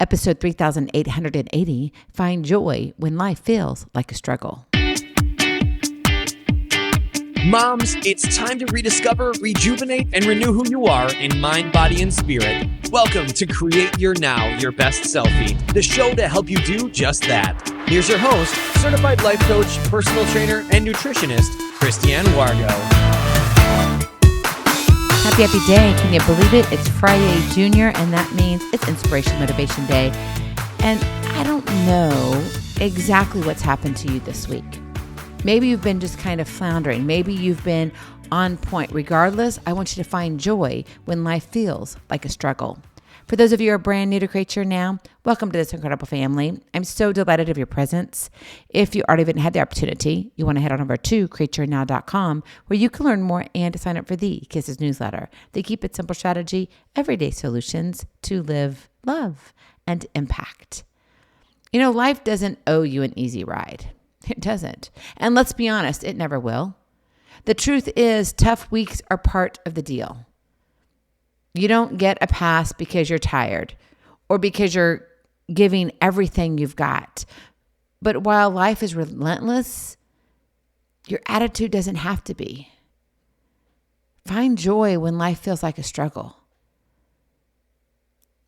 Episode 3880, Find Joy When Life Feels Like a Struggle. Moms, it's time to rediscover, rejuvenate, and renew who you are in mind, body, and spirit. Welcome to Create Your Now, Your Best Selfie, the show to help you do just that. Here's your host, certified life coach, personal trainer, and nutritionist, Christiane Wargo. Happy day. Can you believe it? It's Friday, Junior, and that means it's Inspiration Motivation Day. And I don't know exactly what's happened to you this week. Maybe you've been just kind of floundering. Maybe you've been on point. Regardless, I want you to find joy when life feels like a struggle. For those of you who are brand new to Create Your Now, welcome to this incredible family. I'm so delighted of your presence. If you already haven't had the opportunity, you want to head on over to createyournow.com where you can learn more and to sign up for the Kisses newsletter. They keep it simple strategy, everyday solutions to live, love, and impact. You know, life doesn't owe you an easy ride. It doesn't. And let's be honest, it never will. The truth is, tough weeks are part of the deal. You don't get a pass because you're tired or because you're giving everything you've got. But while life is relentless, your attitude doesn't have to be. Find joy when life feels like a struggle.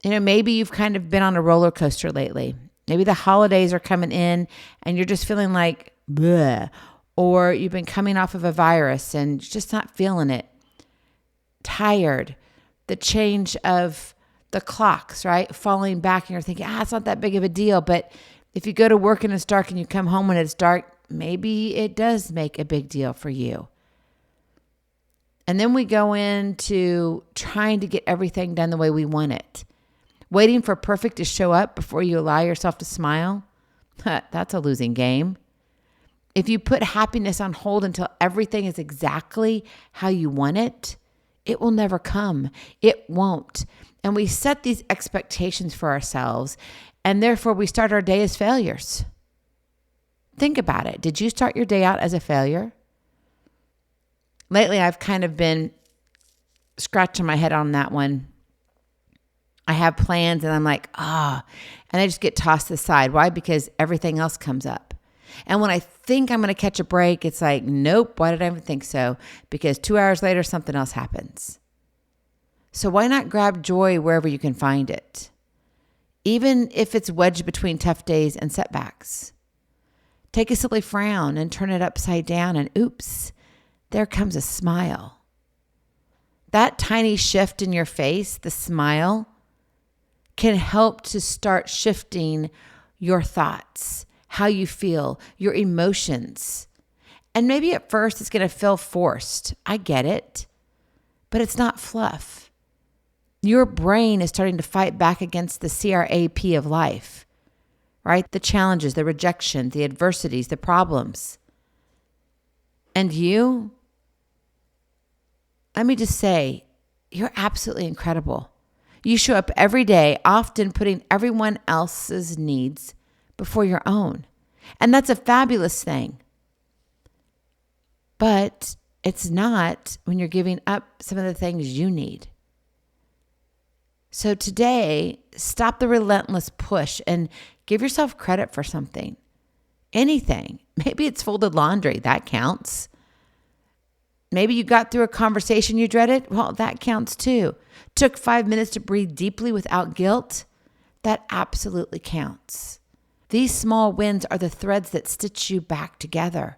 You know, maybe you've kind of been on a roller coaster lately. Maybe the holidays are coming in and you're just feeling like, bleh, or you've been coming off of a virus and just not feeling it. Tired. The change of the clocks, right? Falling back and you're thinking, it's not that big of a deal. But if you go to work and it's dark and you come home when it's dark, maybe it does make a big deal for you. And then we go into trying to get everything done the way we want it. Waiting for perfect to show up before you allow yourself to smile, that's a losing game. If you put happiness on hold until everything is exactly how you want it, it will never come. It won't. And we set these expectations for ourselves, and therefore we start our day as failures. Think about it. Did you start your day out as a failure? Lately, I've kind of been scratching my head on that one. I have plans and I'm like, and I just get tossed aside. Why? Because everything else comes up. And when I think I'm going to catch a break, it's like, nope, why did I even think so? Because 2 hours later, something else happens. So why not grab joy wherever you can find it? Even if it's wedged between tough days and setbacks. Take a silly frown and turn it upside down and oops, there comes a smile. That tiny shift in your face, the smile, can help to start shifting your thoughts, how you feel, your emotions. And maybe at first it's going to feel forced. I get it, but it's not fluff. Your brain is starting to fight back against the CRAP of life, right? The challenges, the rejection, the adversities, the problems. And you, let me just say, you're absolutely incredible. You show up every day, often putting everyone else's needs before your own. And that's a fabulous thing. But it's not when you're giving up some of the things you need. So today, stop the relentless push and give yourself credit for something. Anything. Maybe it's folded laundry. That counts. Maybe you got through a conversation you dreaded. Well, that counts too. Took 5 minutes to breathe deeply without guilt. That absolutely counts. These small wins are the threads that stitch you back together.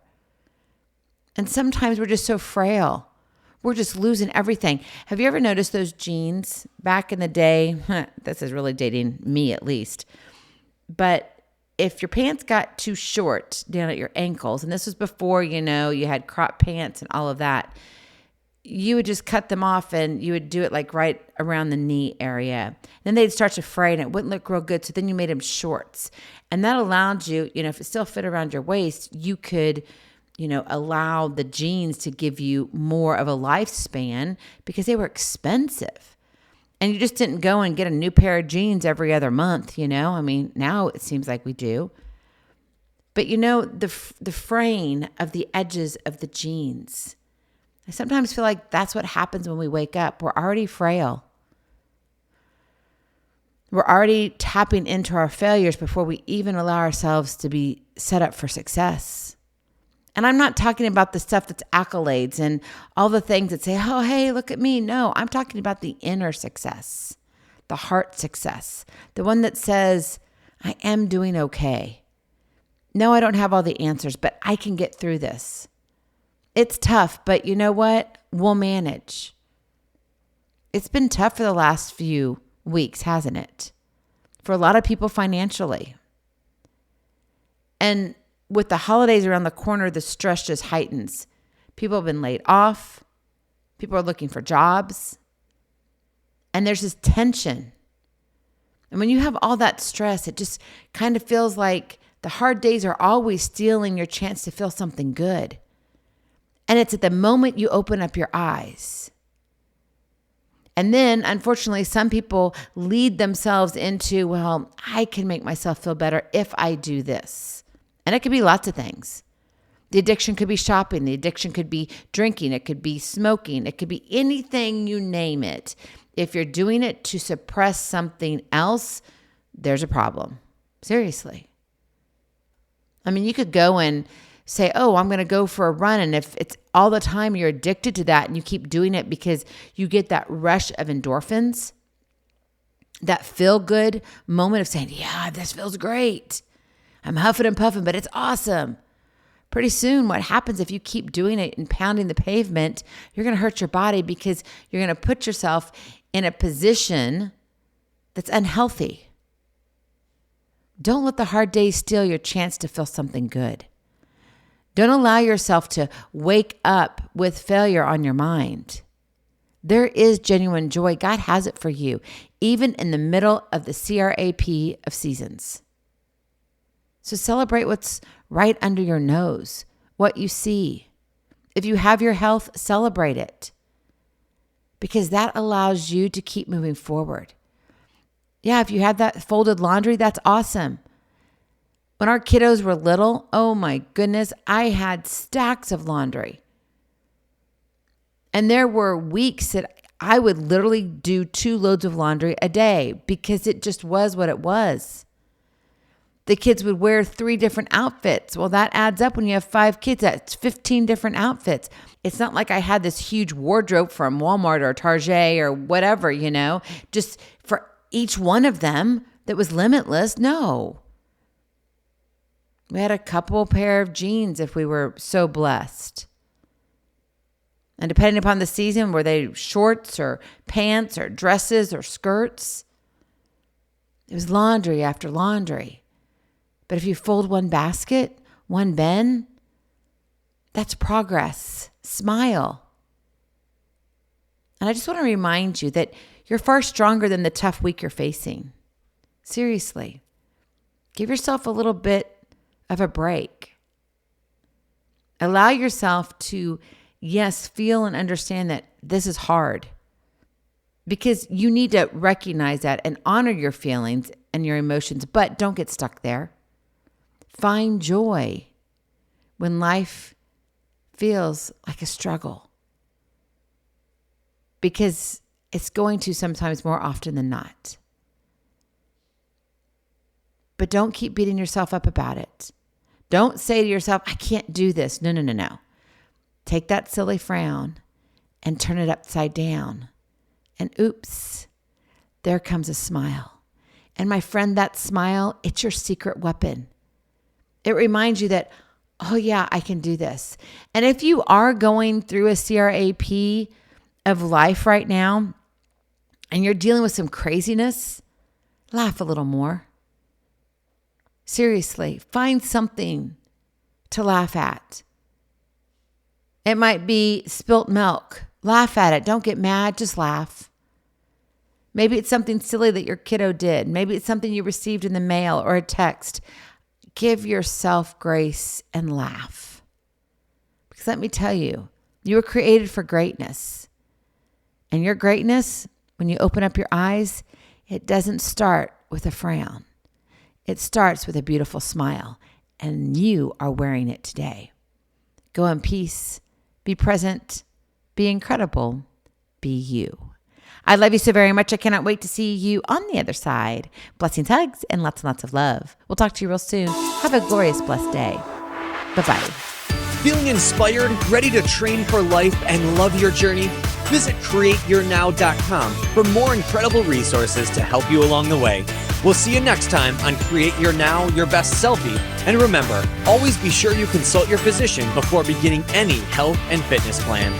And sometimes we're just so frail. We're just losing everything. Have you ever noticed those jeans back in the day? This is really dating me at least. But if your pants got too short down at your ankles, and this was before, you had crop pants and all of that, you would just cut them off and you would do it like right around the knee area. Then they'd start to fray and it wouldn't look real good. So then you made them shorts. And that allowed you, if it still fit around your waist, you could, allow the jeans to give you more of a lifespan because they were expensive. And you just didn't go and get a new pair of jeans every other month, now it seems like we do. But the fraying of the edges of the jeans. I sometimes feel like that's what happens when we wake up. We're already frail. We're already tapping into our failures before we even allow ourselves to be set up for success. And I'm not talking about the stuff that's accolades and all the things that say, oh, hey, look at me. No, I'm talking about the inner success, the heart success, the one that says, I am doing okay. No, I don't have all the answers, but I can get through this. It's tough, but you know what? We'll manage. It's been tough for the last few weeks, hasn't it? For a lot of people financially. And with the holidays around the corner, the stress just heightens. People have been laid off. People are looking for jobs. And there's this tension. And when you have all that stress, it just kind of feels like the hard days are always stealing your chance to feel something good. And it's at the moment you open up your eyes. And then, unfortunately, some people lead themselves into, well, I can make myself feel better if I do this. And it could be lots of things. The addiction could be shopping. The addiction could be drinking. It could be smoking. It could be anything, you name it. If you're doing it to suppress something else, there's a problem. Seriously. I mean, you could go and say, oh, I'm going to go for a run. And if it's all the time you're addicted to that and you keep doing it because you get that rush of endorphins, that feel good moment of saying, yeah, this feels great. I'm huffing and puffing, but it's awesome. Pretty soon, what happens if you keep doing it and pounding the pavement, you're going to hurt your body because you're going to put yourself in a position that's unhealthy. Don't let the hard days steal your chance to feel something good. Don't allow yourself to wake up with failure on your mind. There is genuine joy. God has it for you, even in the middle of the CRAP of seasons. So celebrate what's right under your nose, what you see. If you have your health, celebrate it, because that allows you to keep moving forward. Yeah, if you have that folded laundry, that's awesome. When our kiddos were little, oh my goodness, I had stacks of laundry. And there were weeks that I would literally do 2 loads of laundry a day because it just was what it was. The kids would wear 3 different outfits. Well, that adds up when you have 5 kids. That's 15 different outfits. It's not like I had this huge wardrobe from Walmart or Target or whatever, just for each one of them that was limitless. No. We had a couple pair of jeans if we were so blessed. And depending upon the season, were they shorts or pants or dresses or skirts? It was laundry after laundry. But if you fold one basket, one bin, that's progress. Smile. And I just want to remind you that you're far stronger than the tough week you're facing. Seriously. Give yourself a little bit of a break. Allow yourself to, yes, feel and understand that this is hard, because you need to recognize that and honor your feelings and your emotions, but don't get stuck there. Find joy when life feels like a struggle, because it's going to sometimes more often than not. But don't keep beating yourself up about it. Don't say to yourself, I can't do this. No. Take that silly frown and turn it upside down. And oops, there comes a smile. And my friend, that smile, it's your secret weapon. It reminds you that, oh yeah, I can do this. And if you are going through a CRAP of life right now and you're dealing with some craziness, laugh a little more. Seriously, find something to laugh at. It might be spilt milk. Laugh at it. Don't get mad. Just laugh. Maybe it's something silly that your kiddo did. Maybe it's something you received in the mail or a text. Give yourself grace and laugh. Because let me tell you, you were created for greatness. And your greatness, when you open up your eyes, it doesn't start with a frown. It starts with a beautiful smile, and you are wearing it today. Go in peace, be present, be incredible, be you. I love you so very much. I cannot wait to see you on the other side. Blessings, hugs, and lots of love. We'll talk to you real soon. Have a glorious, blessed day. Bye-bye. Feeling inspired, ready to train for life and love your journey? Visit createyournow.com for more incredible resources to help you along the way. We'll see you next time on Create Your Now, Your Best Selfie. And remember, always be sure you consult your physician before beginning any health and fitness plan.